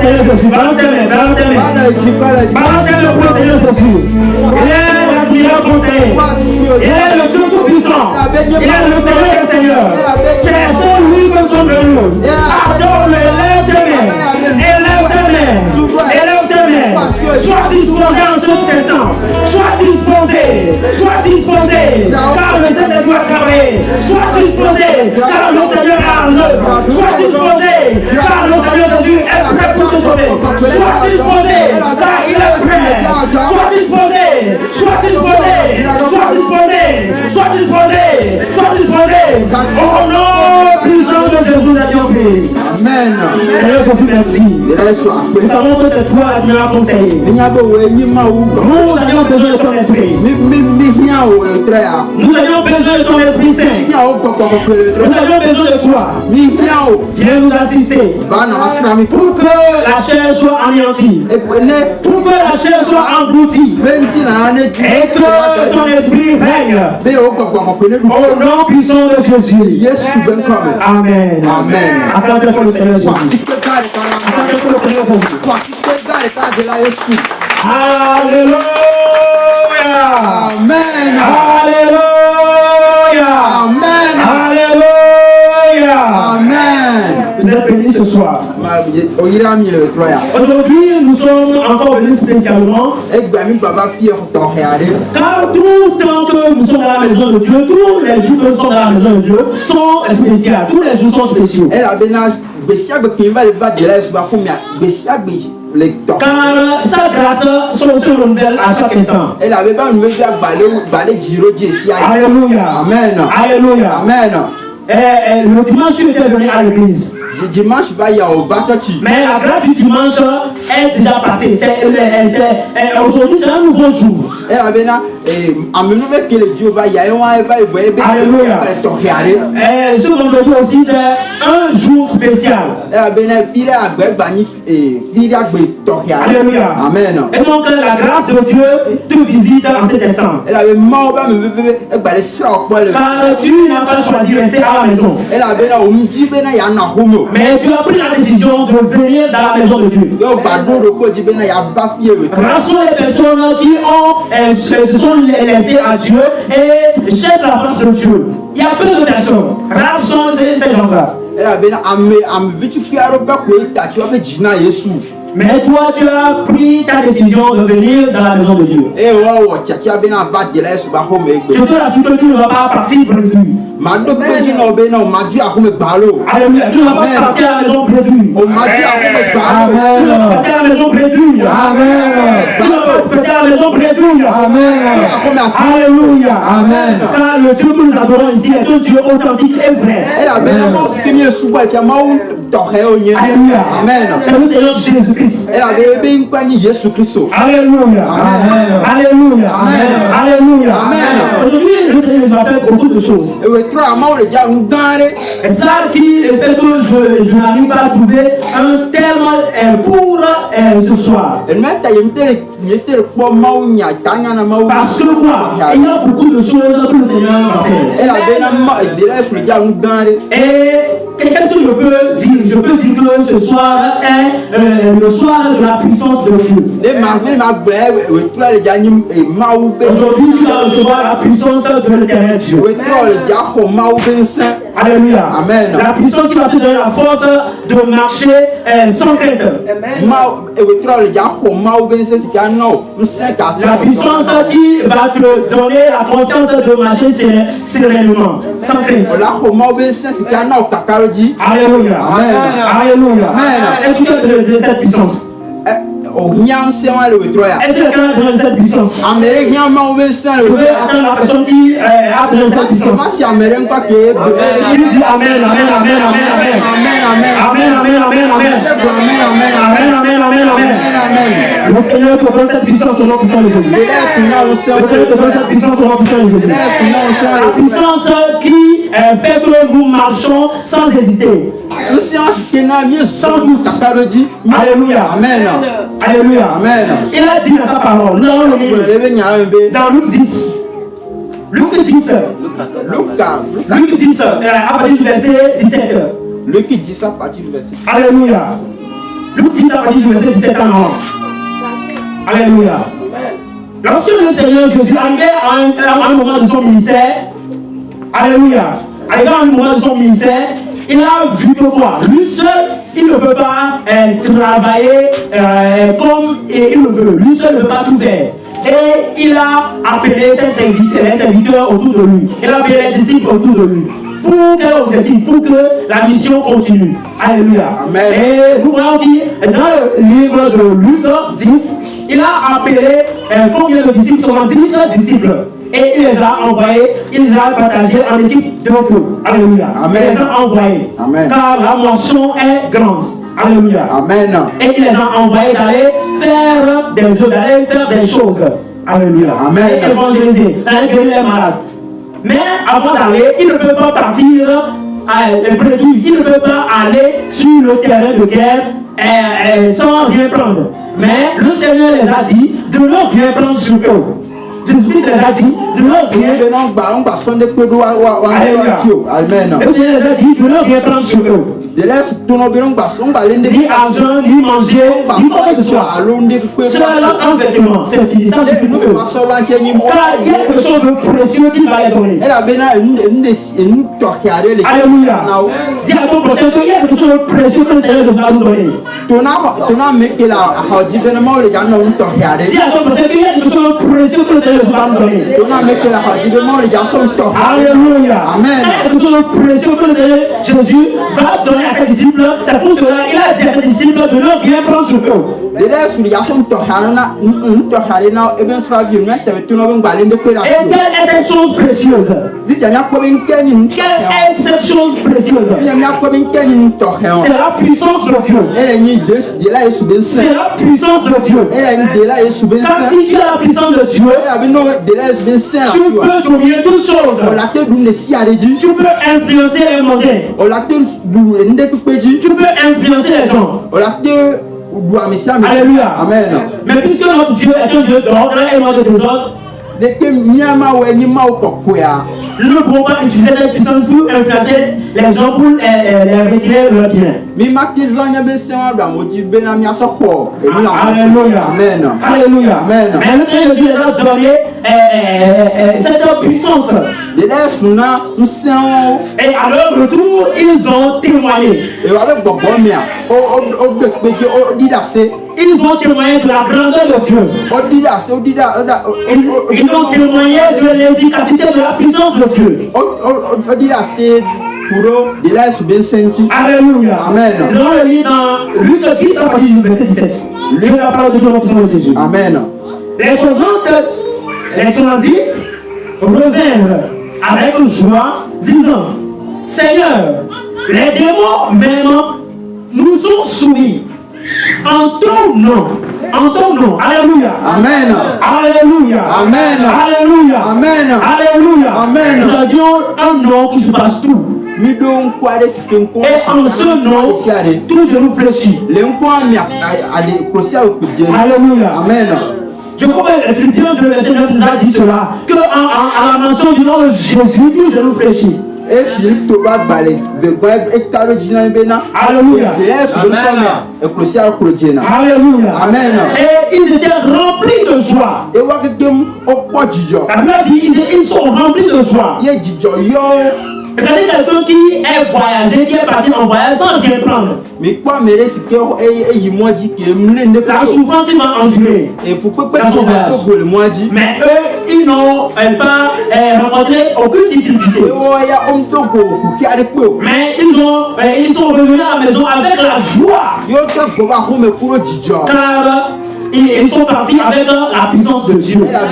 Seigneur Jésus. Balance tes mains, balance tes mains. Balance tes mains pour le Seigneur Jésus. Il est la prière conseillée. Il est le Dieu tout-puissant. Il est le Seigneur des Seigneurs. C'est son lui comme son Dieu. Adore-le, élève tes mains. Élève tes mains. Élève tes mains. Sois disposé en ce instant. Sois disposé. Sois disposé. Car le Saint-Esprit a travaillé. Sois disposé. Car le Seigneur a en œuvre. Sois disposé. Car le Seigneur Jésus est prêt pour te sauver. Sois disposé. Car il est prêt. Sois disposé. Sois disposé. Sois disposé. Sois disposé. Sois disposé. Au nom puissant de Jésus, nous avons prié. Amen. Seigneur Jésus, merci. Nous savons que c'est toi qui nous as conseillé. Nous avions besoin de ton esprit. Nous avions besoin de ton esprit saint. Nous avions besoin de toi. Viens nous assister. Pour que la chair soit anéantie. Pour que la chair soit engloutie. Et que ton esprit règne. Au nom puissant de Jésus. Amen. Amen. Acclamez pour le Seigneur Jésus. Acclamez pour le Seigneur Jésus. Alléluia. Amen. Alléluia. Amen. Alléluia. Amen. Vous êtes bénis ce soir. Aujourd'hui, nous sommes encore venus spécialement. Car tout le temps que nous sommes dans la maison de Dieu, tous les jours que nous sommes dans la maison de Dieu sont spéciaux. Tous les jours sont spéciaux. Car sa grâce se renouvelle à chaque instant. Alléluia. Amen. Alléluia. Amen. Le dimanche, tu étais venu à l'église. Mais la grâce du dimanche est déjà passée. Aujourd'hui, c'est un nouveau jour. Alléluia. Ce vendredi aussi, c'est un jour spécial. Alléluia. Amen. Et donc, la grâce de Dieu te visite en cet instant. Car tu n'as pas choisi de rester à la maison. Mais tu as pris la décision de venir dans la maison de Dieu. Rares sont les personnes qui se sont laissées à Dieu et cherchent la face de Dieu. Il y a peu de personnes. Rares sont ces gens-là. Mais toi, tu as pris ta décision de venir dans la maison de Dieu. Je te rassure que tu ne vas pas partir prévu. Alléluia, tu ne vas pas partir à la maison prévue. Tu ne vas pas partir à la maison prévue. Tu ne vas pas partir à la maison prévue. Alléluia. Car le Dieu que nous adorons ici est un Dieu authentique et vrai. Alléluia. C'est le Seigneur Jésus-Christ. Alléluia. Alléluia. Alléluia. Aujourd'hui, le Seigneur va faire beaucoup de choses. Et ça qui fait que je n'arrive pas à trouver un terme pour ce soir. Parce que quoi? Il y a beaucoup de choses que le Seigneur va faire. Et qu'est-ce que je peux dire? Je peux dire que ce soir est le soir de la puissance de Dieu. Aujourd'hui, tu vas recevoir la puissance de l'éternel Dieu. Alléluia. Amen. La puissance qui va te donner la force de marcher sans crainte. La puissance qui va te donner la confiance de marcher sereinement, sans crainte. Alléluia. Amen. Alléluia. Amen. Est-ce que tu as besoin de cette puissance? Est-ce que quelqu'un a besoin de cette puissance? Je vais attendre la personne qui a besoin de cette puissance. Il dit Amen, Amen, Amen, Amen, Amen, Amen, Amen, Amen, Amen, Amen, Amen, Amen. Le Seigneur te donne cette puissance au nom puissant de Jésus. Le Seigneur te donne cette puissance au nom puissant de Jésus. La puissance qui fait que nous marchons sans hésiter. Sans doute. Alléluia. Amen. Alléluia. Amen. Il a dit dans sa parole. Nous allons le lire dans Luc 10. Luc 10. Luc 10, à partir du verset 17. Luc 10 à partir du verset. Alléluia. Luc 10 à partir du verset 17 ans. Alléluia. Lorsque le Seigneur Jésus arrivait à un moment de son ministère, alléluia, arrivé à un moment de son ministère, il a vu que quoi? Lui seul, il ne peut pas travailler comme il le veut. Lui seul ne peut pas tout faire. Et il a appelé les serviteurs autour de lui. Il a appelé les disciples autour de lui. Pour quel objectif? Pour que la mission continue. Alléluia. Amen. Et nous voyons que dans le livre de Luc 10, il a appelé combien de disciples? 70 disciples. Et il les a envoyés, il les a partagés en équipe de repos. Alléluia. Amen. Il les a envoyés. Amen. Car la moisson est grande. Alléluia. Amen. Et il les a envoyés d'aller faire des choses. Alléluia. Amen. Et évangéliser, d'aller guérir les malades. Mais avant d'aller, il ne peut pas partir prévu. Il ne peut pas aller sur le terrain de guerre sans rien prendre. Mais le Seigneur les a dit de ne rien prendre sur eux. Jésus-Christ les a dit de ne rien. Amen. Le Seigneur les a dit de ne rien prendre sur eux. Ni argent, ni manger, ni quoi que ce soit. Seul un vêtement, c'est fini. Ça suffit pour eux. Car il y a quelque chose de précieux qui va les donner. Alléluia. Dis à ton prochain qu'il y a quelque chose de précieux que le Seigneur va nous donner. Dis à ton prochain qu'il y a quelque chose de précieux que le Seigneur va nous donner. Alléluia. Amen. Il y a quelque chose de précieux que le Seigneur Jésus va donner à ses disciples. C'est pour cela qu'il a dit à ses disciples de ne rien prendre sur eux. Et quelle est cette chose précieuse? Quelle est cette chose précieuse? C'est la puissance de Dieu. C'est la puissance de Dieu. Car si tu as la puissance de Dieu, tu peux dominer toutes choses. Tu peux influencer les mondains. Tu peux influencer les gens. Alléluia. Amen. Mais puisque notre Dieu est un Dieu d'ordre et non de désordre, nous ne pouvons pas utiliser cette puissance pour influencer les gens, pour les retirer leur bien. Alléluia. Amen. Alléluia. Amen. Mais le Seigneur Jésus les a donné cette puissance. Et à leur retour, ils ont témoigné. Ils ont témoigné de la grandeur de Dieu. Ils ont témoigné de l'efficacité de la puissance de Dieu. Alléluia. Amen. Nous allons le lire dans Luc 10 à partir du verset 17. Lire la parole de Dieu notre Seigneur Jésus. Amen. Les 70 revinrent avec joie, disant: Seigneur, les démons même nous sont soumis en ton nom. En ton nom. Alléluia. Amen. Alléluia. Amen. Alléluia. Amen. Alléluia. Amen. Nous avions un nom qui surpasse tout. Et en ce nom, tout genou fléchit. Alléluia. Amen. Je crois que le Philippiens de verset 9 nous a dit cela, que à la mention du nom de Jésus, tout genou fléchit. Alléluia. Alléluia. Amen. Et ils étaient remplis de joie. La Bible dit ils sont remplis de joie. C'est-à-dire quelqu'un qui est voyagé, qui est parti en voyage sans rien prendre. La souffrance qu'il va endurer. Mais eux, ils n'ont pas rencontré aucune difficulté. Mais ils sont revenus à la maison avec la joie. Car ils sont partis avec la puissance de Dieu. Car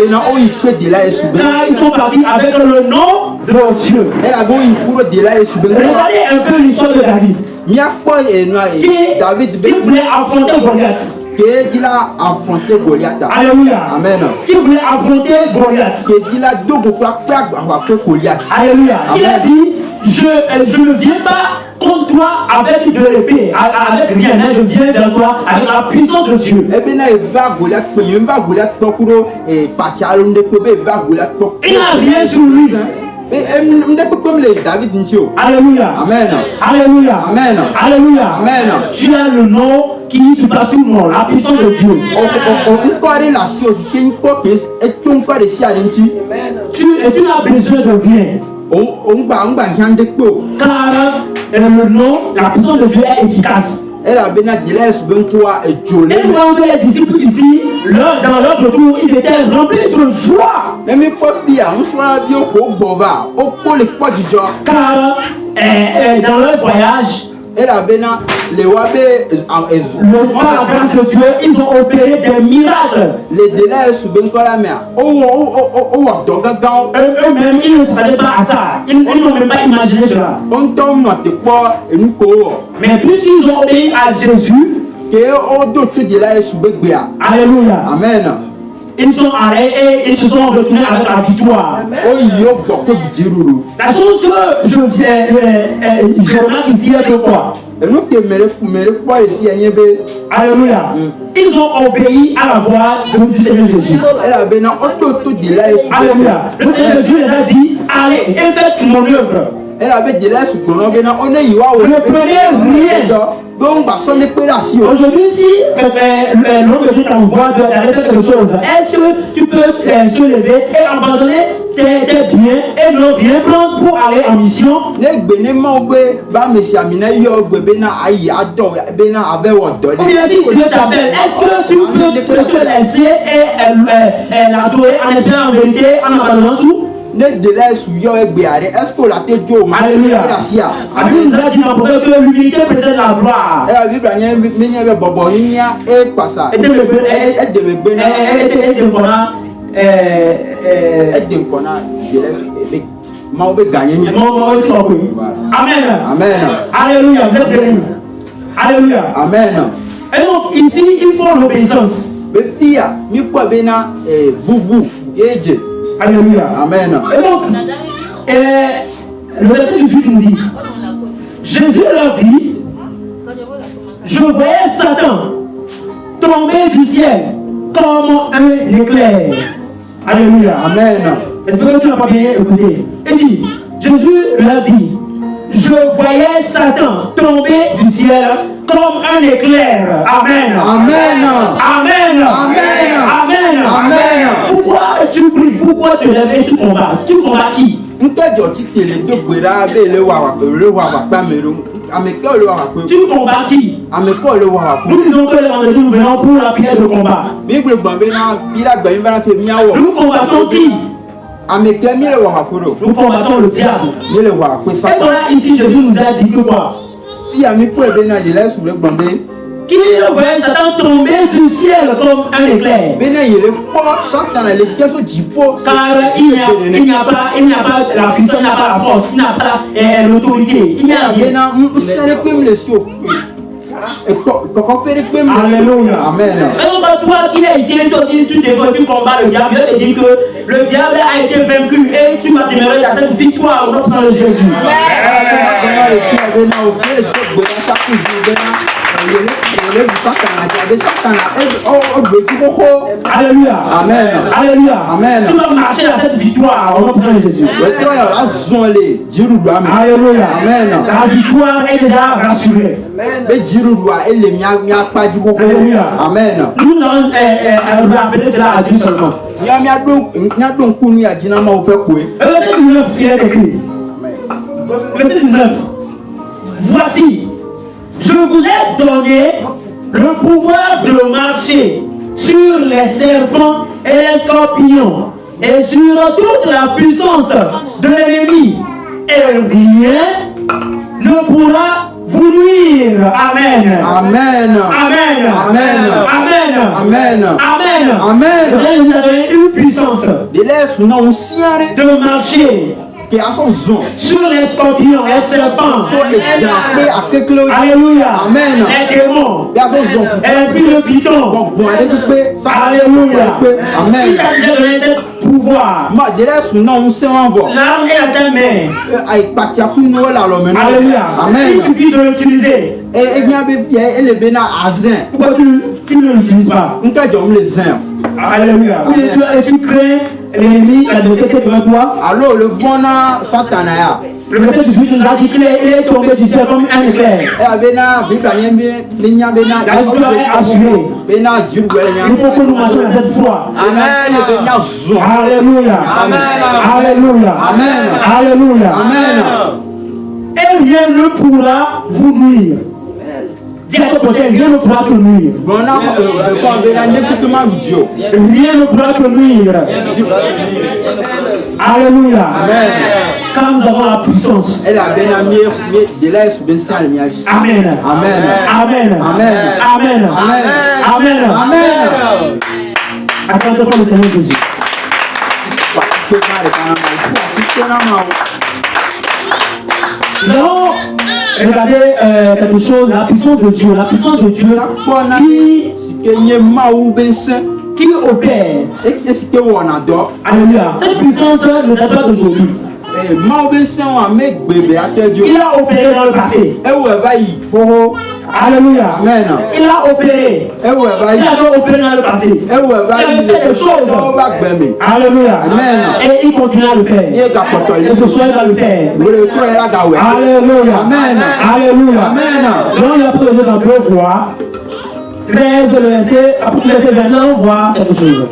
ils sont partis avec le nom de Dieu. Regardez un peu l'histoire de David. Qui voulait affronter Goliath. Alléluia. Amen. Qui voulait affronter Goliath. Alléluia. Il a dit: je ne viens pas contre toi avec de l'épée, avec rien, mais je viens vers toi avec la puissance de Dieu. Il n'a rien sur lui. Amen. Alléluia. Alléluia. Amen. Alléluia. Amen. Tu as le nom qui surpasse tout le monde, la puissance de Dieu. Tu n'as besoin de rien. Car le nom, la puissance de Dieu est efficace. Et quand les disciples ici, dans leur retour, ils étaient remplis de joie. Car dans leur voyage, le par la grâce de Dieu, ils ont opéré des miracles. Eux-mêmes, ils ne s'attendaient pas à ça. Ils n'ont même pas imaginé cela. Mais puisqu'ils ont obéi à Jésus, alléluia. Amen. Ils sont allés et ils se sont retournés avec la victoire. La chose que je remarque ici est que quoi? Alléluia. Ils ont obéi à la voix du Seigneur Jésus. Alléluia. Le Seigneur Jésus les a dit, allez et faites mon œuvre. Ne prenez rien. Aujourd'hui, si l'homme de Dieu t'envoie d'aller faire quelque chose, est-ce que tu peux se lever et abandonner tes biens et nos biens pour aller en mission? Ou bien si Dieu t'appelle, est-ce que tu peux te laisser et l'adorer en espérant en vérité, en abandonnant tout? Alléluia. La Bible nous a dit dans le prophète que l'humilité précède la gloire. Amen. Amen. Alléluia. Vous êtes bénis. Alléluia. Amen. Et donc ici, il faut l'obéissance. Alléluia. Amen. Et donc, le verset du 8 nous dit, Jésus leur dit, je voyais Satan tomber du ciel comme un éclair. Alléluia. Amen. Est-ce que tu n'as pas bien écouté? Il dit, Jésus leur dit, je voyais Satan tomber du ciel comme un éclair. Amen. Amen. Amen. Amen. Amen. Amen. Pourquoi tu pries? Pourquoi tu lèves et tu combats? Tu combats qui? Tu combats qui? Nous disons que le vendredi nous venons pour la prière de combat. Nous combattons qui? Nous combattons le diable. Et voilà, ici Jésus nous a dit que quoi? Qui voyait Satan tomber du ciel comme un éclair. Car il n'y a pas la puissance, il n'y a pas la force, il n'y a pas l'autorité, il n'y a rien. Alléluia. Amen. Et donc toi qui es ici, toi aussi tu défends, tu combats le diable. Je te dis que le diable a été vaincu et tu vas demeurer à cette victoire au nom de Jésus. Alléluia. Amen. Alléluia. Amen. Tu vas marcher à cette victoire au nom de Jésus. Alléluia. Amen. La victoire est déjà rassurée. Alléluia. Amen. Nous allons rappeler cela à Dieu seulement. Verset 19, il est écrit. Verset 19. Voici, je vous ai donné le pouvoir de marcher sur les serpents et les scorpions et sur toute la puissance de l'ennemi. Et rien ne pourra vous nuire. Amen. Amen. Amen. Amen. Amen. Amen. Amen. Amen. Vous avez une puissance de marcher sur les scorpions, les serpents, alléluia, Amen. les démons, et puis le python, alléluia, Amen. il t'a donné ce pouvoir. L'arme est à ta main, alléluia, Amen. il suffit de l'utiliser. Pourquoi tu ne l'utilises pas? Alléluia. Et tu crées l'ennemi qui a devant toi. Alors le bon Satan Le verset 18 nous a dit qu'il est tombé du ciel comme un éclair. La victoire est assurée. Il faut que nous marchions dans cette foi. Amen. Alléluia. Alléluia. Alléluia. Et rien ne pourra vous nuire. Dis à ton prochain, rien ne pourra te nuire. Rien ne pourra te nuire. Alléluia. Quand nous avons la puissance. Amen. Amen. Amen. Amen. Amen. Amen. Attendez pour le Seigneur Jésus. Nous allons regarder quelque chose, la puissance de Dieu. La puissance de Dieu qui opère. Alléluia. Cette puissance ne date pas d'aujourd'hui. Il a opéré dans le passé. Alléluia. Amen. Il a opéré. Il a opéré dans le passé. Il a fait des choses. Alléluia. Amen. Et il continue à le faire. Et ce soir, il va le faire. Alléluia. Amen. Alléluia. Amen. Donc, il a posé dans 2 voix. 13 le verset, après le verset 29, on voit quelque chose.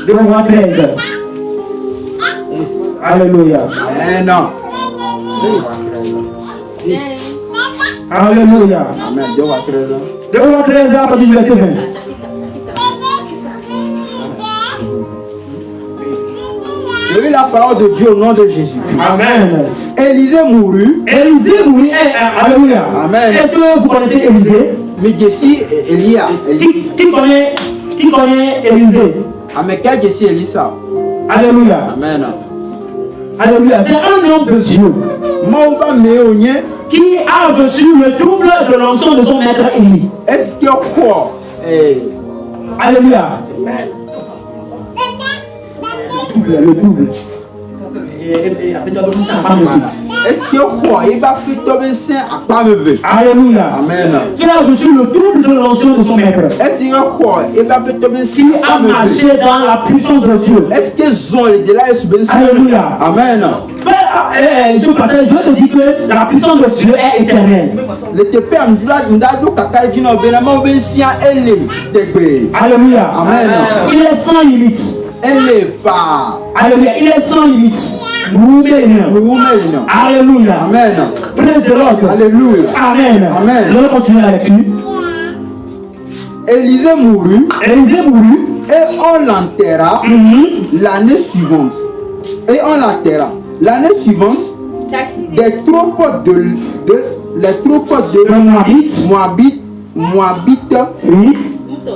2 voix 13. Alléluia. Amen. Alléluia. Amen. 2 voix 13 à partir du verset 20. J'ai eu la parole de Dieu au nom de Jésus. Amen. Élisée mourut. Alléluia. Amen. Est-ce que vous connaissez Élisée? Mais Jessie Elia. Qui connaît Élisée? Amen. Quel Jessie Elisa? Alléluia. Amen. Alléluia. C'est un homme de Dieu qui a reçu le double de l'onction de son maître Élie. Est-ce qu'il y a quoi? Alléluia. Le double. Est-ce qu'il y a quoi? Il va plutôt bien saint à pas me ver. Alléluia. Amen. Il a reçu le double de l'onction de son maître. Est-ce qu'il y a quoi? Il va plutôt bien saint à marcher dans la puissance de Dieu. Est-ce qu'ils ont les délais sur bien saint? Alléluia. Amen. Ce passage, je te dis que la puissance de Dieu est éternelle. Alléluia. Amen. Il est sans limite. Alléluia. Il est sans limite. Alléluia. Amen. Praise the Lord. Alléluia. Amen. Amen. Je vais continuer la lecture. Élisée mourut. Et on l'enterra l'année suivante. L'année suivante, les troupes de Moabites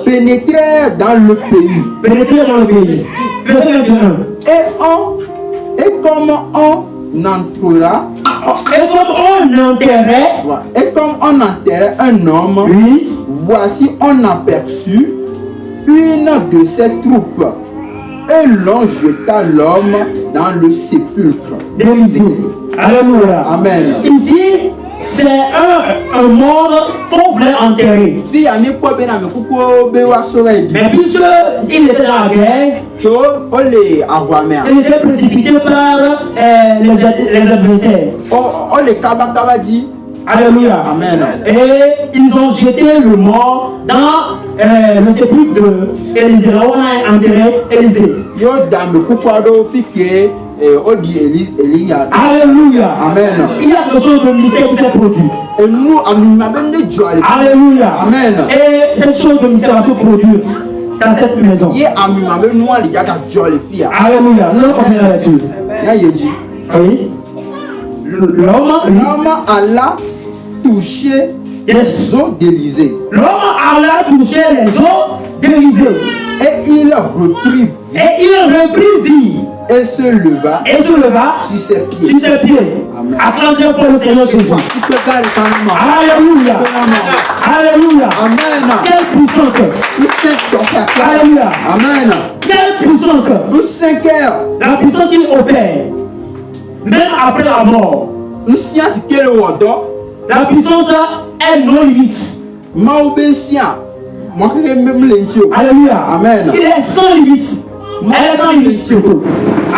pénétrèrent dans le pays. Et comme on enterrait un homme, voici on aperçut une de ces troupes. Et l'on jeta l'homme dans le sépulcre. Alléluia. Amen. Ici, c'est un mort qu'on voulait enterrer. Mais puisqu'il était dans la guerre, il était précipité par les adversaires. Alléluia. Amen. Et ils ont jeté le mort dans le sépulcre d'Élisée. Là où on a enterré Élisée. Alléluia. Amen. Il y a quelque chose de mystère qui s'est produit. Alléluia. Amen. Et cette chose de mystère va se produire dans cette maison. Alléluia. Nous allons continuer la lecture. Oui. L'homme alla toucher les os d'Élisée. L'homme alla toucher les os d'Élisée. Et il reprit vie. Et se leva sur ses pieds. Acclamez pour le Seigneur Jésus. Alléluia. Alléluia. Amen. Quelle puissance. Alléluia. Amen. Quelle puissance. La puissance qu'il opère. Même après la mort. La puissance est non limite. Alléluia. Amen. Il est sans limite. Elle est sans limite surtout.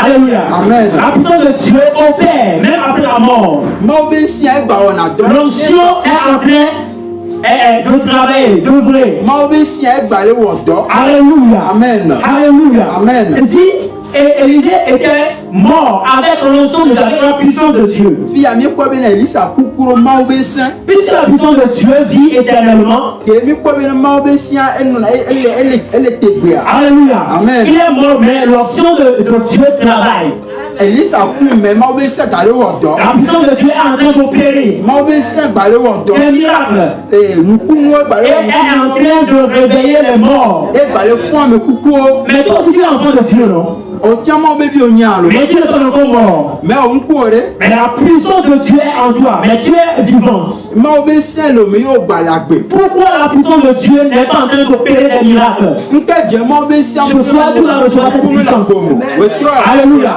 Alléluia. Amen. La puissance de Dieu opère même après la mort. L'onction est en train de travailler, d'ouvrir. Alléluia. Amen. Alléluia. Amen. Ici, Élisée était mort avec l'onction de Dieu, avec la puissance de Dieu. Puisque la puissance de Dieu vit éternellement. Alléluia. Amen. Il est mort, mais l'onction de Dieu travaille. La puissance de Dieu est en train d'opérer des miracles. Et est en train de réveiller les morts. Mais toi aussi tu es enfant de Dieu, non? Mais tu n'es pas encore mort. Mais la puissance de Dieu est en toi. Mais tu es vivante. Pourquoi la puissance de Dieu n'est pas en train d'opérer des miracles? Ce soir tu vas recevoir cette puissance. Alléluia.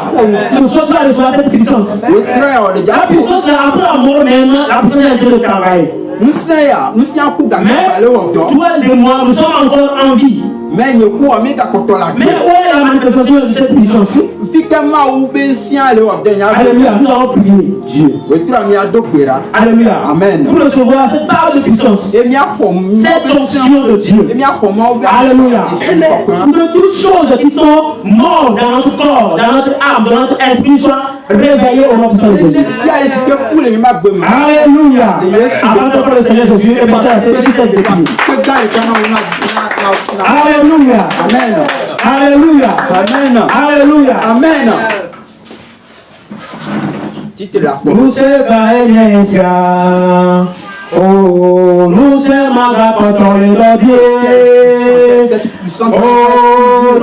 Ce soir tu vas recevoir cette puissance. La puissance c'est après la mort même. La puissance est en train de travailler. Mais toi et moi, nous sommes encore en vie. Mais où est la manifestation de cette puissance? Alléluia, nous allons prier Dieu. Alléluia. Amen. Pour recevoir cette parole de puissance, cette onction de Dieu. Alléluia. Que toutes choses qui sont mortes dans notre corps, dans notre âme, dans notre esprit soient réveillées au nom de Jésus. Alléluia. Avant de faire le Seigneur Jésus et passer à cette église. Alléluia. Amen. Alléluia. Amen. Alléluia. Amen. Nous sommes oh, nous sommes à contrôler Dieu. Oh,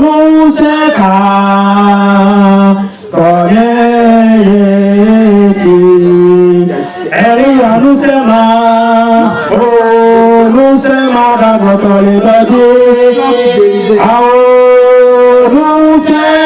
nous sommes nous sommes oh, nous sommes à contrôler Dieu. Oh, nous sommes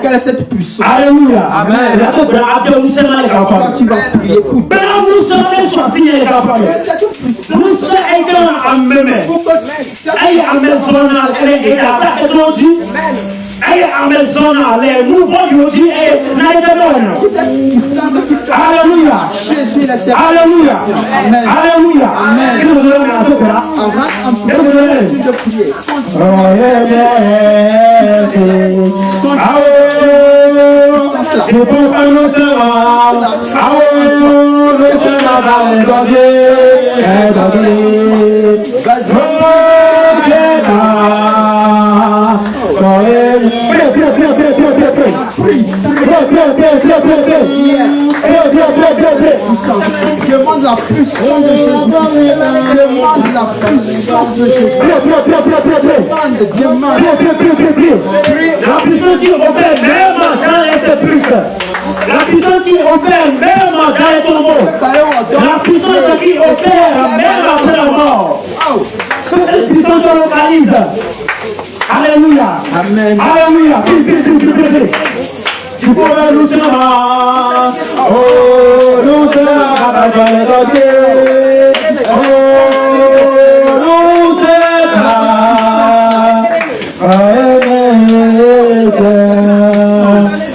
Quelle est cette puissance? Alléluia. Amen. Tu vas prier pour nous sommes Alléluia. Alléluia. Alléluia. Demande la puissance de Jésus. Demande la puissance de Jésus. La puissance qui opère même dans les sépulcres. La puissance qui opère même dans les tombeaux. La puissance qui opère même après la mort. Cette puissance se localise. Alléluia. Amen. Alléluia. Tu pourrais nous faire. Oh, nous faire. Oh, nous faire.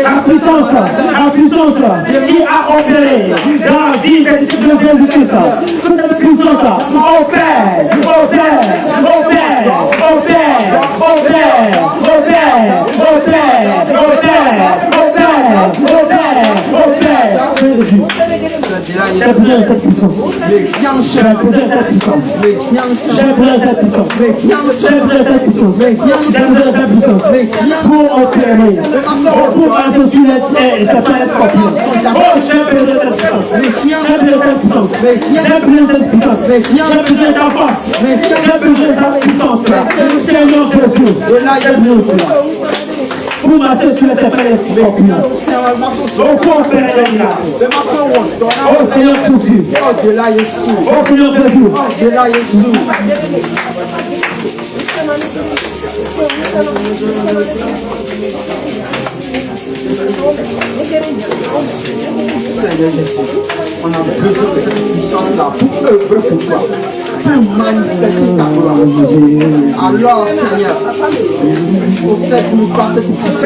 la puissance qui a opéré dans la vie des disciples de Jésus-Christ. Cette puissance pour opérer, pour associer certains scorpions. Oh, j'ai besoin de cette puissance. J'ai besoin de cette puissance. J'ai besoin de cette puissance. J'ai besoin de ta force. J'ai besoin de ta puissance. Seigneur Jésus, pour marcher sur les serpents scorpions. Oh, pour opérer les miracles. Oh, Seigneur Jésus. Oh, Seigneur Jésus. Seigneur Jésus, on a besoin de cette puissance-là pour œuvrer pour toi, pour manifester ta gloire. Alors, Seigneur, on sait que nous pas cette puissance.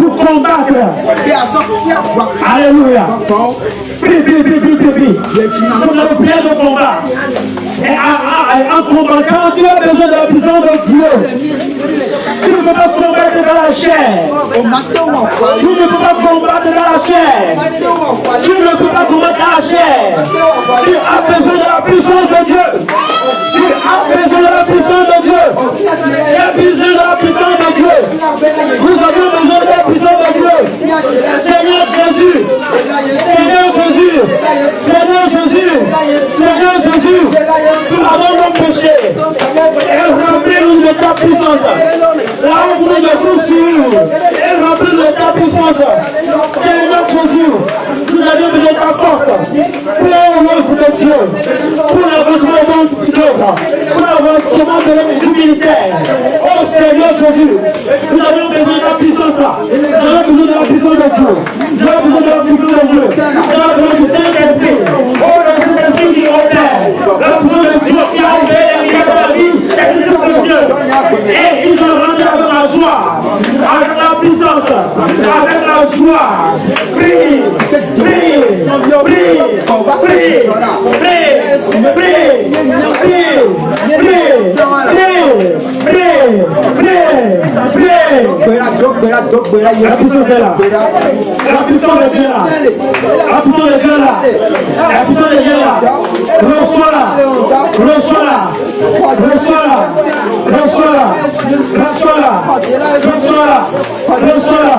Pour combattre. Alléluia. Pour le bien de combat. Et en combattant, tu as besoin de la puissance de Dieu. Tu ne peux pas combattre dans la chair. Tu ne peux pas combattre dans la chair. Tu ne peux pas combattre dans la chair. Tu as besoin de la puissance de Dieu. Tu as besoin de la puissance de Dieu. Tu as besoin de la puissance de Dieu. Nous avons besoin de la puissance de Dieu. Seigneur Jésus. Seigneur Jésus. Seigneur Jésus. Seigneur Jésus. Nous avons nos péchés. Et remplis-nous de ta puissance. Remplis de tout sur nous. Et remplis de ta puissance. Seigneur Jésus. Nous avons besoin de ta force. Pour l'œuvre de Dieu. Pour l'avancement de l'œuvre. Pour l'avancement de l'unité. Oh Seigneur Jésus. Nous avons besoin de la puissance. Nous avons besoin de la puissance de Dieu. Nous avons besoin de la puissance de Dieu. Nous avons besoin du Saint-Esprit. Oh le Saint-Esprit qui opère. La puissance de Dieu qui a opéré la vie. Et ils ont rendu avec la joie. Avec la puissance. Avec la joie. Prie. Prie. Prie. Prie. La puissance est là. La puissance est là. La puissance est là. La puissance est là. Reçois-la. Reçois-la. Reçois-la. Reçois-la. Reçois-la. Reçois-la. Reçois-la.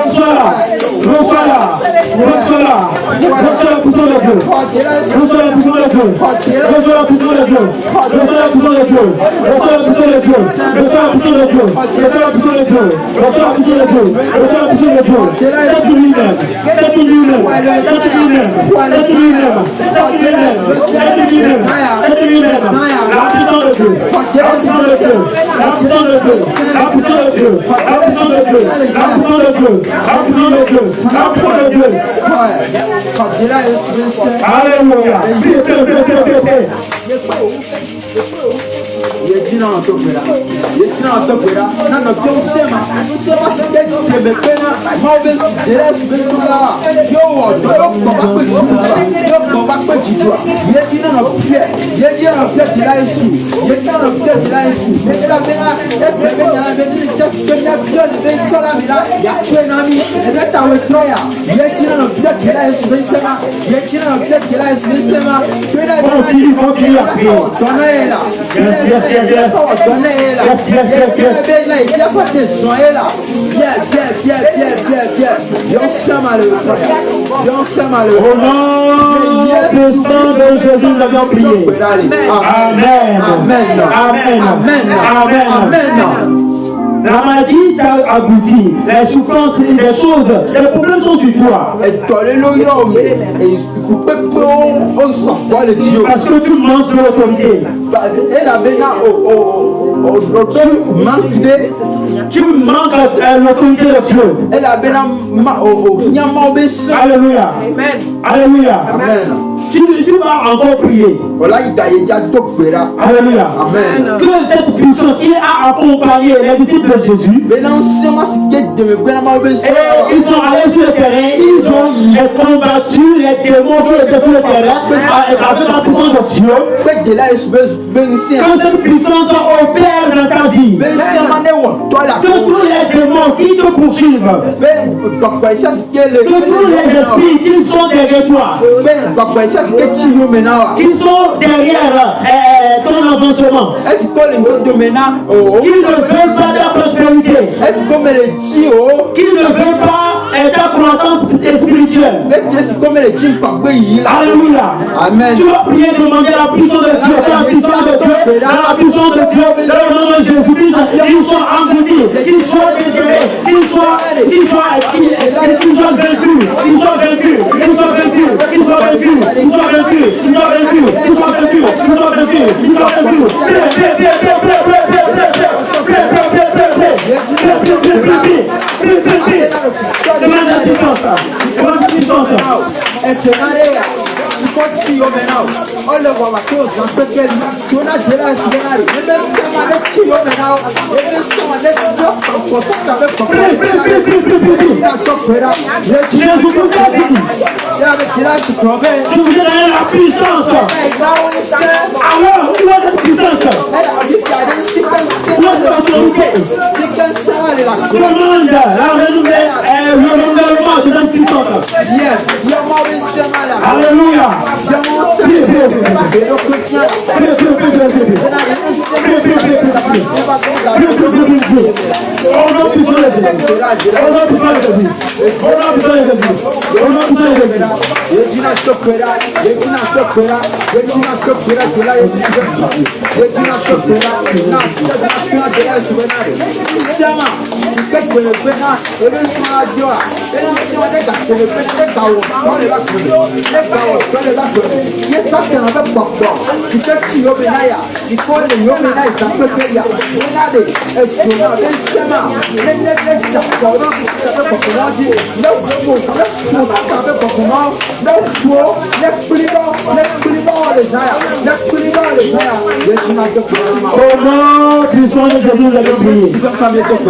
Reçois-la. Reçois-la. Reçois-la. Reçois-la. puissance de Dieu. Reçois la puissance de Dieu. Reçois la puissance de Dieu. Reçois la puissance de Dieu. Reçois la puissance de Dieu. Reçois la puissance de Dieu. Reçois la puissance de Dieu. Reçois la puissance de Dieu. Reçois la puissance de Dieu. C'est lui-même. C'est lui-même. C'est lui-même. C'est lui-même. C'est lui-même. C'est lui-même. C'est lui-même. La puissance de Dieu. La puissance de Dieu. La puissance de Dieu. La puissance de Dieu. La puissance de Dieu. La puissance de Dieu. La puissance de Dieu. La puissance de Dieu. Alléluia. Au nom puissant de Jésus, nous avons prié. Amen. Amen. Amen. Amen. Amen. La maladie t'a abouti, les souffrances, les choses, les problèmes sont sur toi. Parce que tu manques de l'autorité. Tu manques l'autorité de Dieu. Alléluia. Alléluia. Tu vas encore prier. Alléluia. Amen. Que cette puissance qui a accompagné les disciples de Jésus. Et ils sont allés sur le terrain, ils ont combattu les démons qui étaient sur le terrain avec la puissance de Dieu. Que cette puissance opère dans ta vie. Que tous les démons qui te poursuivent, que tous les esprits qui sont derrière toi, qui sont derrière ton avancement, qui ne veulent pas ta prospérité, qui ne veulent pas ta croissance spirituelle. Alléluia. Amen. Tu vas prier, demander la puissance de Dieu, la puissance de Dieu, la puissance de Dieu, dans le nom de Jésus-Christ, qu'ils soient engloutis, qu'ils soient déterrés, qu'ils soient vaincus, qu'ils soient vaincus, qu'ils soient vaincus, qu'ils soient vaincus, qu'ils soient vaincus, qu'ils soient vaincus, qu'ils soient vaincus, qu'ils soient vaincus, qu'ils soient vaincus, qu'ils soient vaincus. Demande la puissance. Demande la puissance. Je vous donne la puissance. Alors, où est cette puissance? Où est cette autorité? Demande le renouvellement de cette puissance. Alléluia.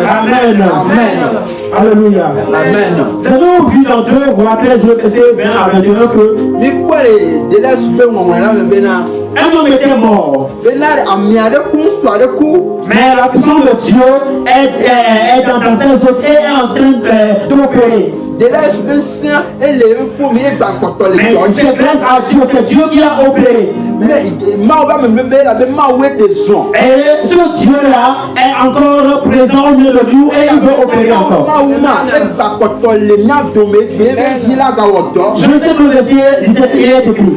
Amen. Amen. Alléluia. Amen. Nous avons vu dans 2 rois 13, verset 20 à 21 que un homme était mort. soit de coup. Mais la puissance de Dieu est dans ta salle et est en train d'opérer. De l'Esprit Saint et les premiers bâtons les Mais c'est grâce à Dieu, c'est Dieu qui a opéré. Mais ma va me mettre la même des gens. Et ce Dieu-là est encore présent au milieu de nous et il veut opérer encore. Je ne sais que le il est écrit.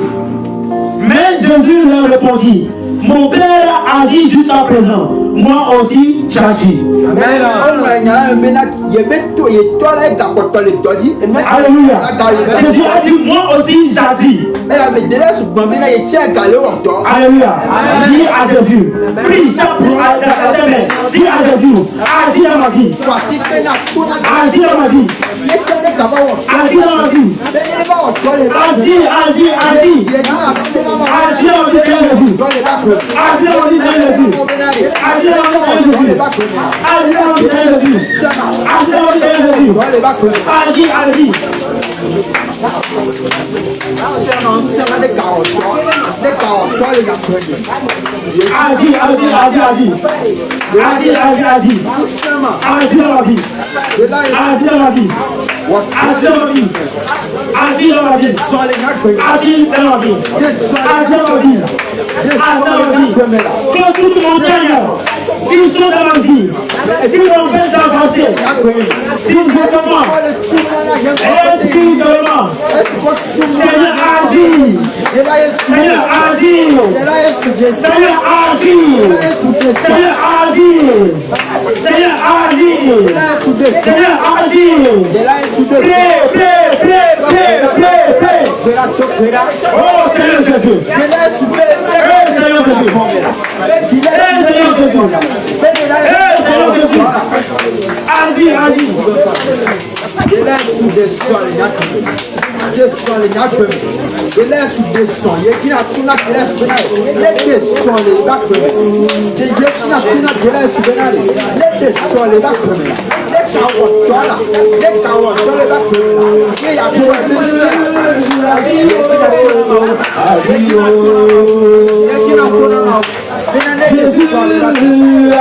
Mais Jésus leur répondit, mon Père agit jusqu'à présent, moi aussi j'agis. Alléluia. Jésus a dit, moi aussi j'agis. Alléluia. Dis à Jésus, prie ta main. Dis à Jésus, agis dans ma vie. Agis dans ma vie. Agis dans ma vie. Agis. Agis dans ma vie, Jésus. Agis dans ma vie, Jésus. Agis dans ma vie, Jésus. Agis dans ma vie, Jésus. Agis dans ma vie, Jésus. Agis. Que toute montagne qui sont dans ma vie, qui m'empêche d'avancer, physiquement, spirituellement, Seigneur agis, Seigneur agis, Seigneur agis, Seigneur agis, Seigneur agis, Seigneur agis, prie. Oh Seigneur Jésus, Seigneur Jésus,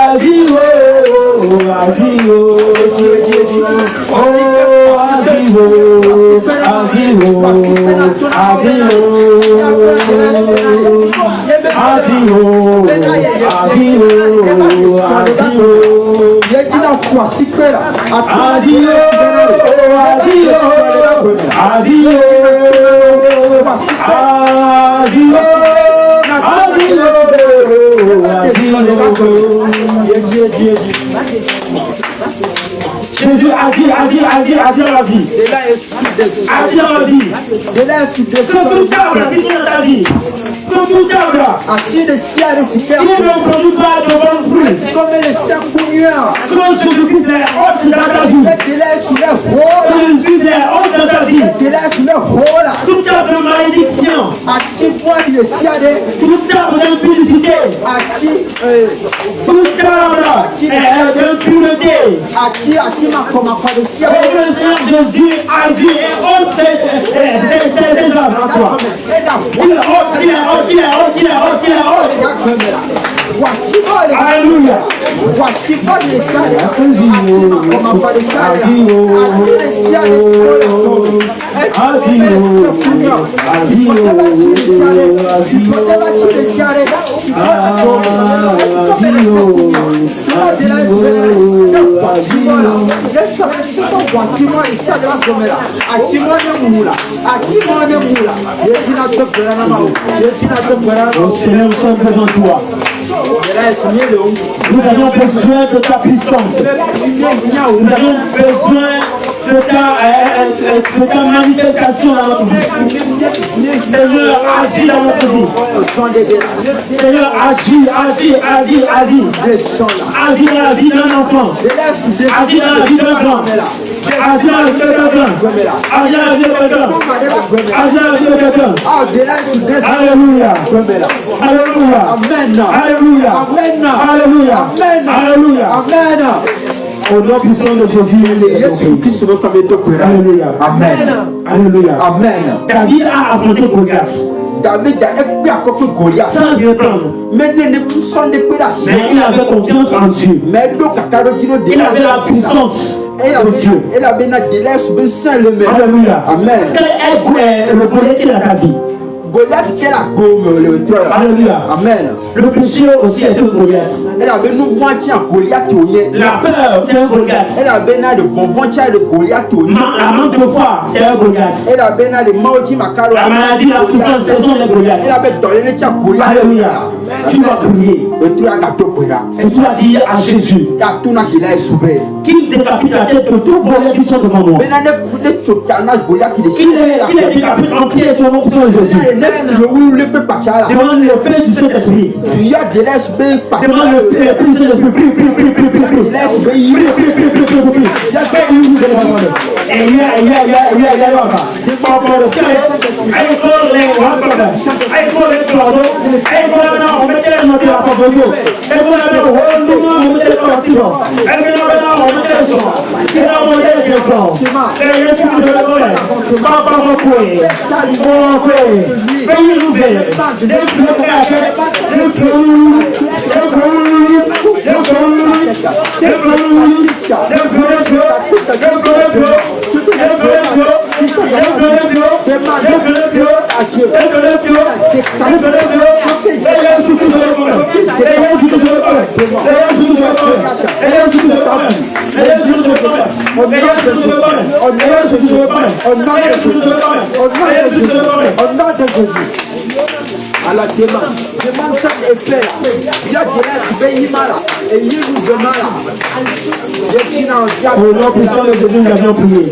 agis. Jésus agit dans la vie. Agis dans la vie. Comme tout arbre qui est dans ta vie. Comme tout arbre. Il ne produit pas de bons fruits. Comme Jésus-Christ est haute dans ta vie. Jésus-Christ est haute dans ta vie. Tout arbre de malédiction. Tout arbre d'impudicité. Tout arbre d'impureté. Le Seigneur Jésus agit et ôte ces arbres en toi. Il est haute. Alléluia. Seigneur, nous sommes devant toi. Nous avons besoin de ta puissance. Nous avons besoin de ta manifestation dans notre vie. Seigneur, agis dans notre vie. Seigneur, agis. Agis dans la vie d'un enfant. Agis dans la vie d'un grand. Agis dans la vie de quelqu'un. Agis dans la vie de quelqu'un. Agis dans la vie de quelqu'un. Alléluia. Au nom puissant de Jésus. Alléluia. Amen. Alléluia. Amen. David a affronté Goliath. David a été à côté de Goliath. Sans rien prendre. Mais il ne sont des pédaces. Mais il avait confiance en Dieu. Mais donc, Il avait la puissance de Dieu. Il avait une délaisse saint le même. Alléluia. Amen. Quel est le Goliath qui est dans ta vie? Goliath qui est la gomme, le tueur. Alléluia. Amen. Le péché aussi est un Goliath. Elle avait une voiture à Goliath. La peur, c'est un Goliath. Elle avait une voiture de Goliath. La manque de foi, c'est un Goliath. Elle avait une maudit macaro. La maladie, la souffrance, ce sont des Goliaths. Elle avait donné le tien Goliath. Alléluia. Tu vas prier. Le truc à gâteau pour là. Et tu vas dire à Jésus Il y a tout le monde qui l'a sauvé. qu'il décapite la tête de tout Goliath qui sont devant moi. Mais il y a des Goliath qui Il est décapite en pied sur mon Seigneur Jésus. Demande le paix du Saint-Esprit. Il y a des lesbiennes par Demande le paix du Saint-Esprit. Prie, prie, prie, prie, prie, prie. à la demande ça est fait là. Il y a des là et il nous demande au nom puissant de Jésus, nous avons prié.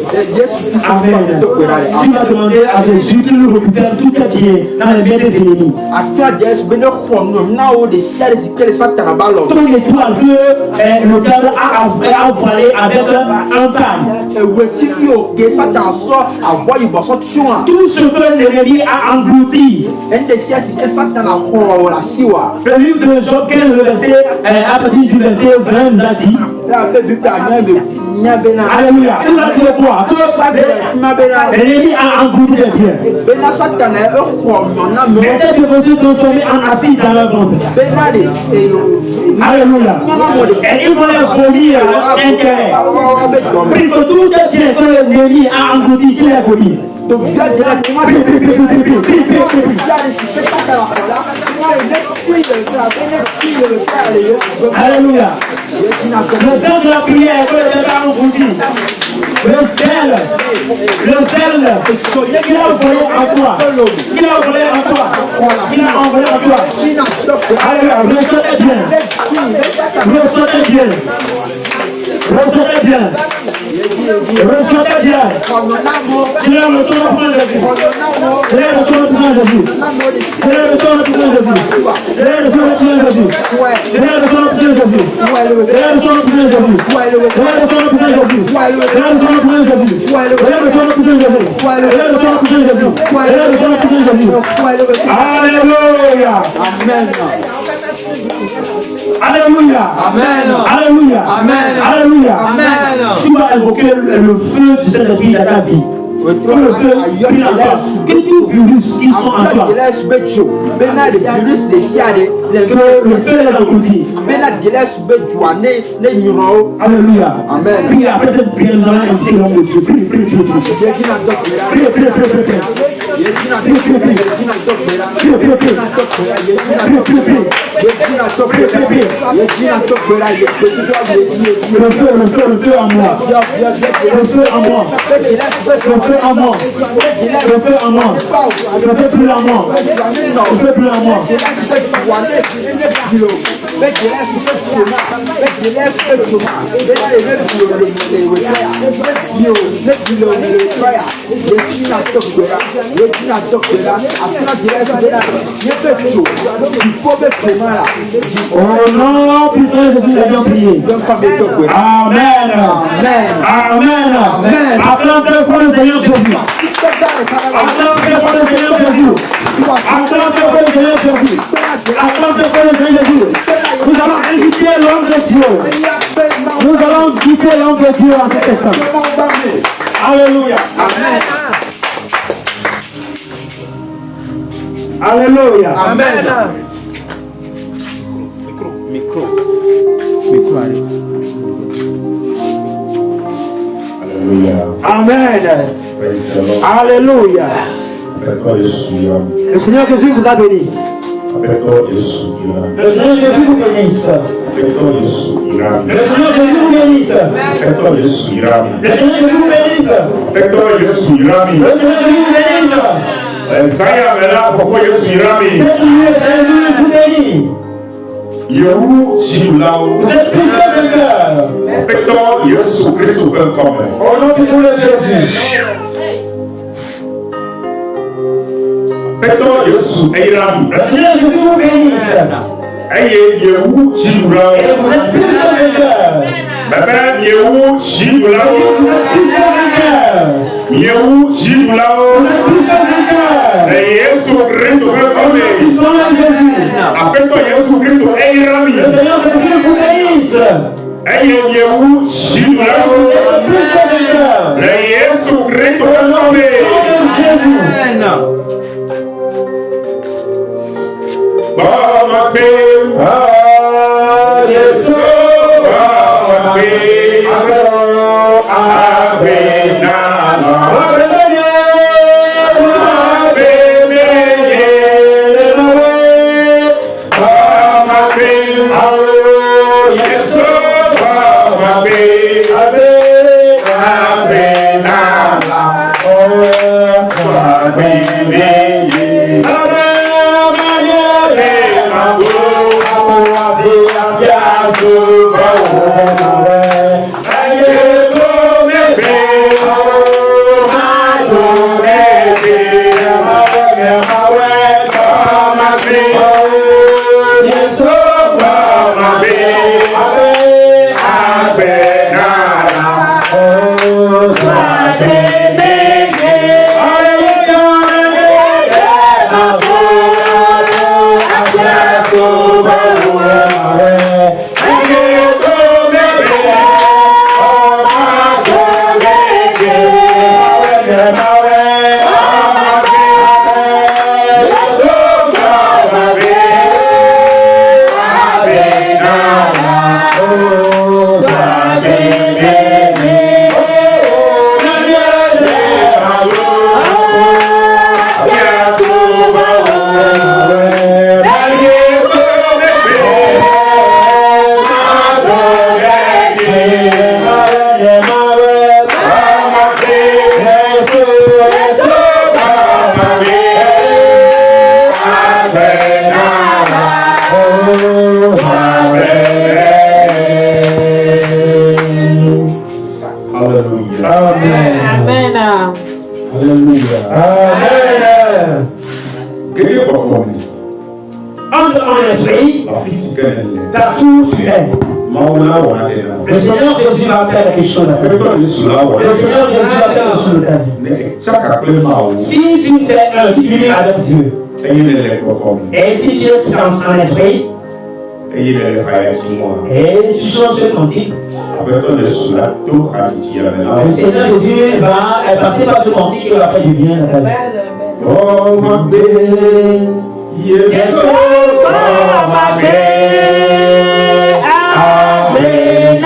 Amen. Tu vas demander à Jésus qu'il nous récupère tout tes biens dans les biens des ennemis. Ton étoile que le diable a voilé avec un câble. Tout ce que l'ennemi a englouti. Le livre de Job, quel est le verset, à partir du verset 20, nous a dit. Alléluia. Il a dit quoi? L'ennemi a englouti les biens. Mais cette dévotion transformée en acide dans leur ventre. Alléluia. Et ils vont les vomir intérêt. Prie que tout est bien que l'ennemi a englouti, qu'il est vomi. Alléluia. Le temps de la prière que les parents vous disent. Le zèle qu'il a envoyé en toi. Il a envoyé en toi. Il a envoyé en toi. Alléluia. Ressentez bien. Ressentez bien. Ressentez bien. Ressentez bien. Il a le temps de prendre de vie. Il a le temps de prendre de vie. Il a le temps de prendre de vie. Il a le temps de prendre de vie. Il a le temps de prendre de vie. Il a le temps de prendre de vie. Il a le temps de prendre de vie. Il a le temps de prendre de vie. Il a le temps de prendre de vie. Il a le temps de prendre de vie. Alléluia. Amen. Alléluia. Amen. Alléluia. Amen. Alléluia. Amen. Tu vas évoquer le feu du Saint-Esprit dans ta vie. Que tout virus qui sont en toi. Que le feu est englouti. Alléluia. Amen. Puis après cette prière, nous allons inviter l'homme de Dieu. Prie, prie, prie, prie. Prie, prie, prie, prie, prie. Le feu en moi. Le feu en moi. Le feu en moi. Le feu en moi. Le feu plus en moi. Le feu plus en moi. Au nom puissant de Jésus, nous avons prié. Amen. Amen. Amen. Acclamez pour le Seigneur Jésus. Acclamez pour le Seigneur Jésus. Acclamez pour le Seigneur Jésus. Acclamez pour le Seigneur Jésus. Nous allons inviter l'homme de Dieu. Nous allons inviter l'homme de Dieu en cet instant. Alléluia. Alléluia. Amen. Micro, allez. Amen. Alléluia. Le Seigneur Jésus vous a béni. Le Seigneur Jésus vous bénisse. Le Seigneur Jésus vous bénisse. Le Seigneur Jésus vous bénisse. Le Seigneur Jésus vous bénisse. Yehu Shilulawo. Vous êtes plus que vainqueur. Pector Yesu Christ welcome. Au nom puissant de Jésus. Pector Yesu Eirami. Le Seigneur Jésus vous bénisse. Eye Yehu Shilulawo. Et vous êtes plus que vainqueur. Bébé Yehu Shilulawo. Vous êtes plus que vainqueur. Yehu Shilulawo. Vous êtes plus que vainqueur. Yesu Christ welcome. Puissant de Jésus. Pector Yesu Christ Eirami. Le Seigneur Jésus vous bénisse. Eye Yehu Shilulawo. Vous êtes plus que vainqueur. Yesu Christ welcome. Jésus. Bama pe, Yesu, Bama pe, Ave nana, Ave menye, Bama pe, Yesu, Bama pe, Ave nana, Ave menye. Le Seigneur Jésus va faire quelque chose. Le Seigneur Jésus va faire quelque chose. Si tu fais un union avec Dieu, et si tu es en esprit, et tu changes ce cantique, le Seigneur Jésus va passer par ce cantique et va faire du bien à ta vie. Oh ma belle, yes, oh ma belle, amen,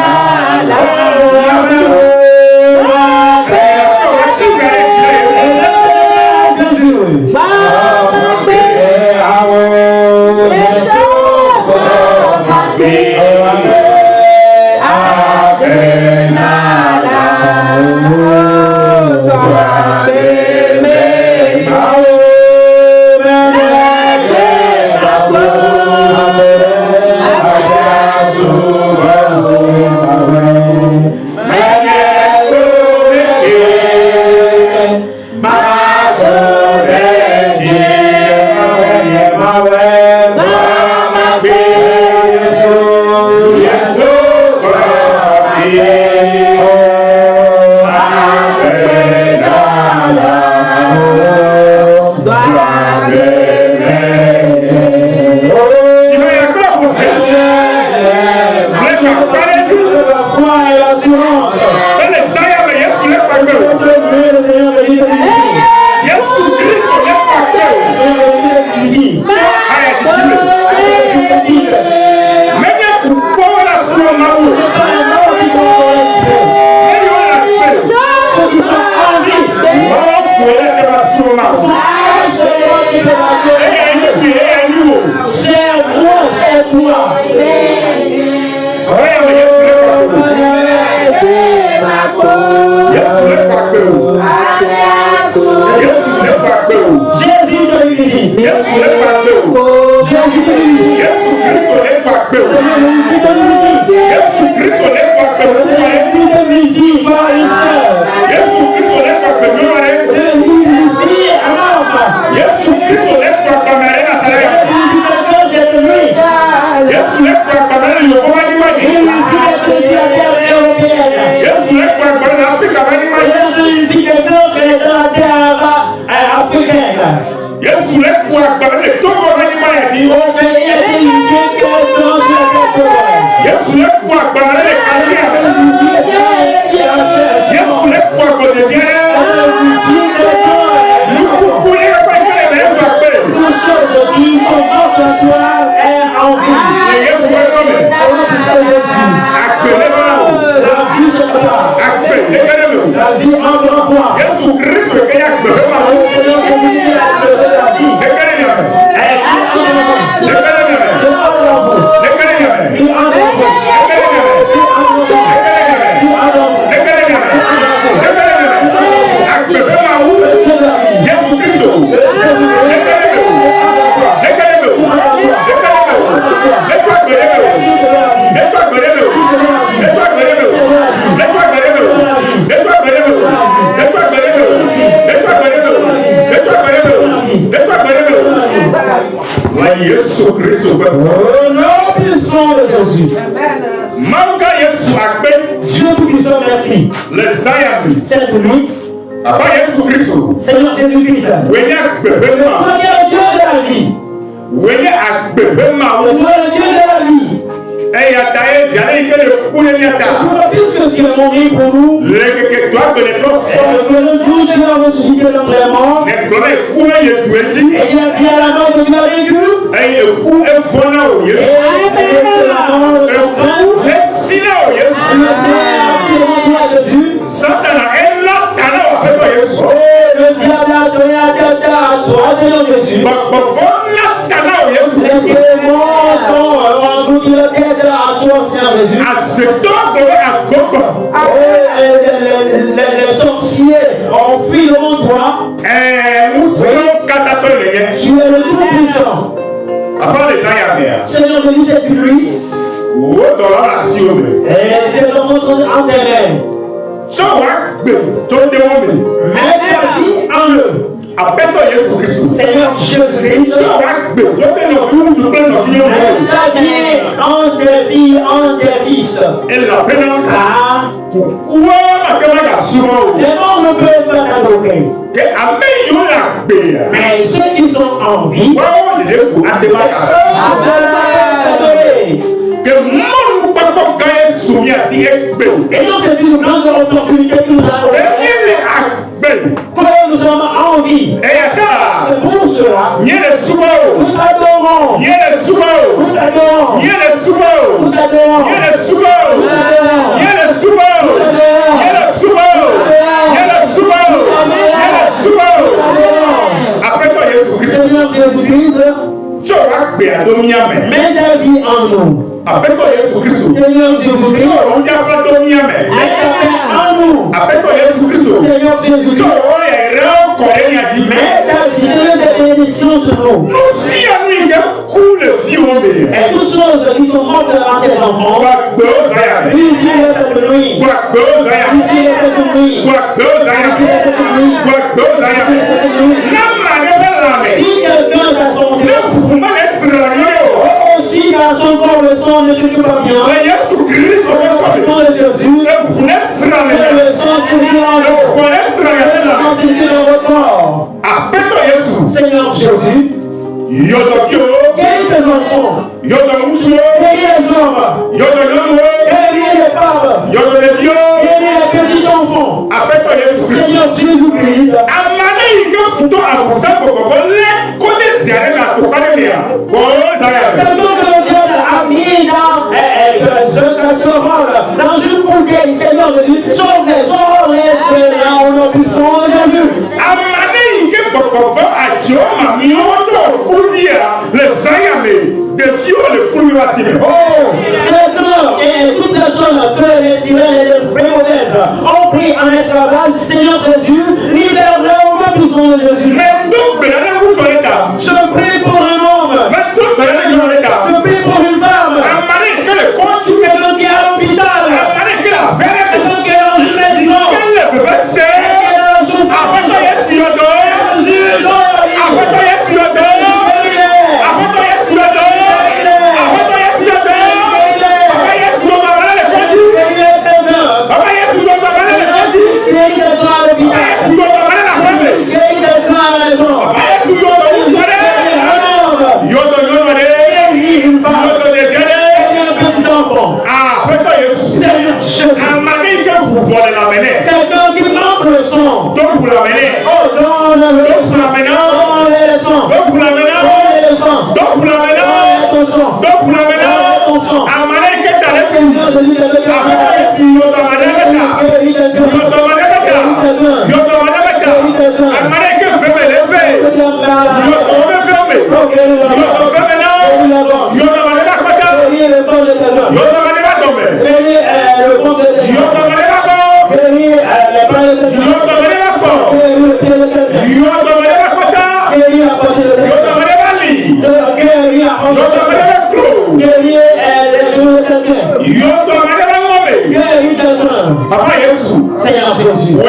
C'est lui. Seigneur Jésus-Christ. Le Dieu de la vie. Le Dieu de la vie. Puisque tu es mort pour nous, le jour tu as ressuscité l'homme des morts, et il a dit à la mort que tu as vécu, et la mort de ton le diable a donné la tête à toi, Seigneur Jésus. Les démons ont bouti la tête à toi, Seigneur Jésus. Les sorciers ont fui devant toi. Tu es le tout-puissant. Seigneur Jésus, c'est lui. Et tes enfants sont enterrés. Mets ta vie en eux. Seigneur Jésus-Christ, mets ta vie en tes filles, en tes fils. Car les morts ne peuvent pas t'adorer. Mais ceux qui sont en vie, et donc c'est une grande opportunité que nous avons. Quand nous sommes en vie, c'est pour cela nous adorons. Nous adorons. Nous Seigneur Jésus-Christ, mets ta vie en nous. Seigneur Jésus-Christ, mets ta vie en nous. Seigneur Jésus-Christ, mets ta vie de bénédiction sur nous. Et toutes choses qui sont mortes dans tes enfants, vivez cette nuit. Vivez cette nuit. Si quelqu'un a son Dieu, si dans son corps le sang ne circule pas bien, le sang de Jésus, le sang circule dans votre corps. Seigneur Jésus, guéris tes enfants, guéris les hommes, guéris les femmes, guéris les petits enfants. Seigneur Jésus-Christ, dans une bouteille, Seigneur Jésus, sauve-les au nom puissant de Jésus. Oh, quelqu'un et toute personne que les sirènes et les esprits mauvaises esclavage, Seigneur Jésus, libère-le au nom puissant de Jésus. Je prie pour un homme. Je prie pour une femme. Quelqu'un qui est à l'hôpital. Quelqu'un qui est dans une maison. Quelqu'un qui manque le sang. Donc vous l'amenez. Oh, donne le sang. Donne le sang. Donc vous l'amenez. Donne le sang. Donc vous l'amenez. Donne le sang. Donc vous l'amenez. Donne le sang. Amenez que t'as les Papa Jésus, Seigneur Jésus, oui,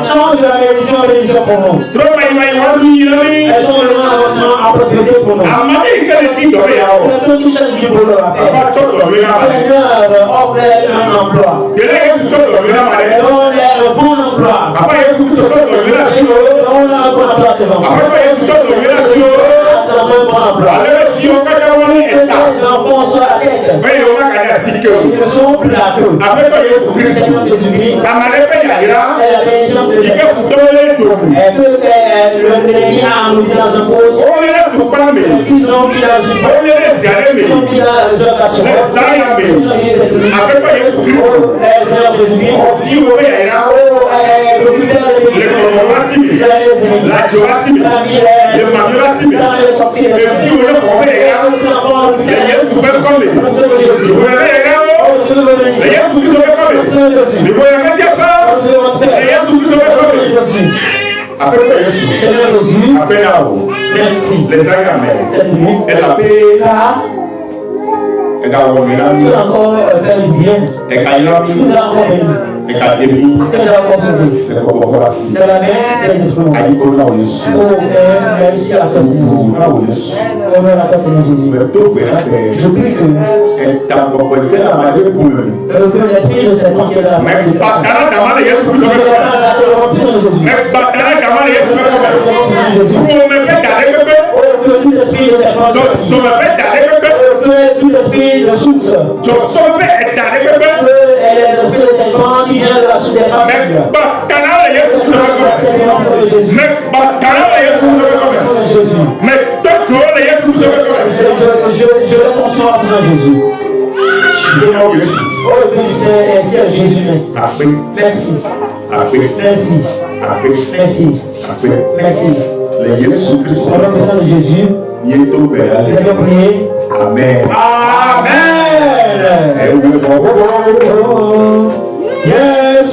change la religion pour nous. Elles ont le nom à procéder pour nous. Quelqu'un qui cherche du boulot à faire. Seigneur, offre-leur un emploi. Donne-leur un bon emploi. Donne-leur un bon emploi à tes enfants. Donne-leur un bon emploi. Les enfants sont à tête. Ils sont plus là que Seigneur Jésus-Christ. Elle a bénédiction de Dieu. Elle peut le bénir en nous dans un fosse. Ils ont mis dans une boîte. Ils ont mis dans les occasions. Seigneur Jésus-Christ. Merci. Les agramés. Elle a payé. Elle a encore fait du bien. Elle a nous a encore béni. Elle a débris. Elle a encore sauvé. Elle a encore voici. De la main des esprits. Elle a dit qu'on a au dessus. Oh, merci à toi, Seigneur Jésus. Honneur à toi, Seigneur Jésus. Je prie que l'esprit de serpent qui est là. Mais pas dans la corruption de Jésus. Que tout l'esprit de serpent. Que tout l'esprit de source. L'esprit de serpent qui vient de la source des femmes. Je le consens à Jésus. Oh Seigneur Jésus, merci. Merci. Merci. Merci. Merci. Au nom puissant de Jésus, nous avons prié. Amen. Amen. Yes,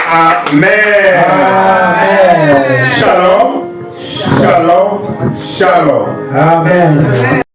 Amen. Shalom. Shalom. Shalom. Amen.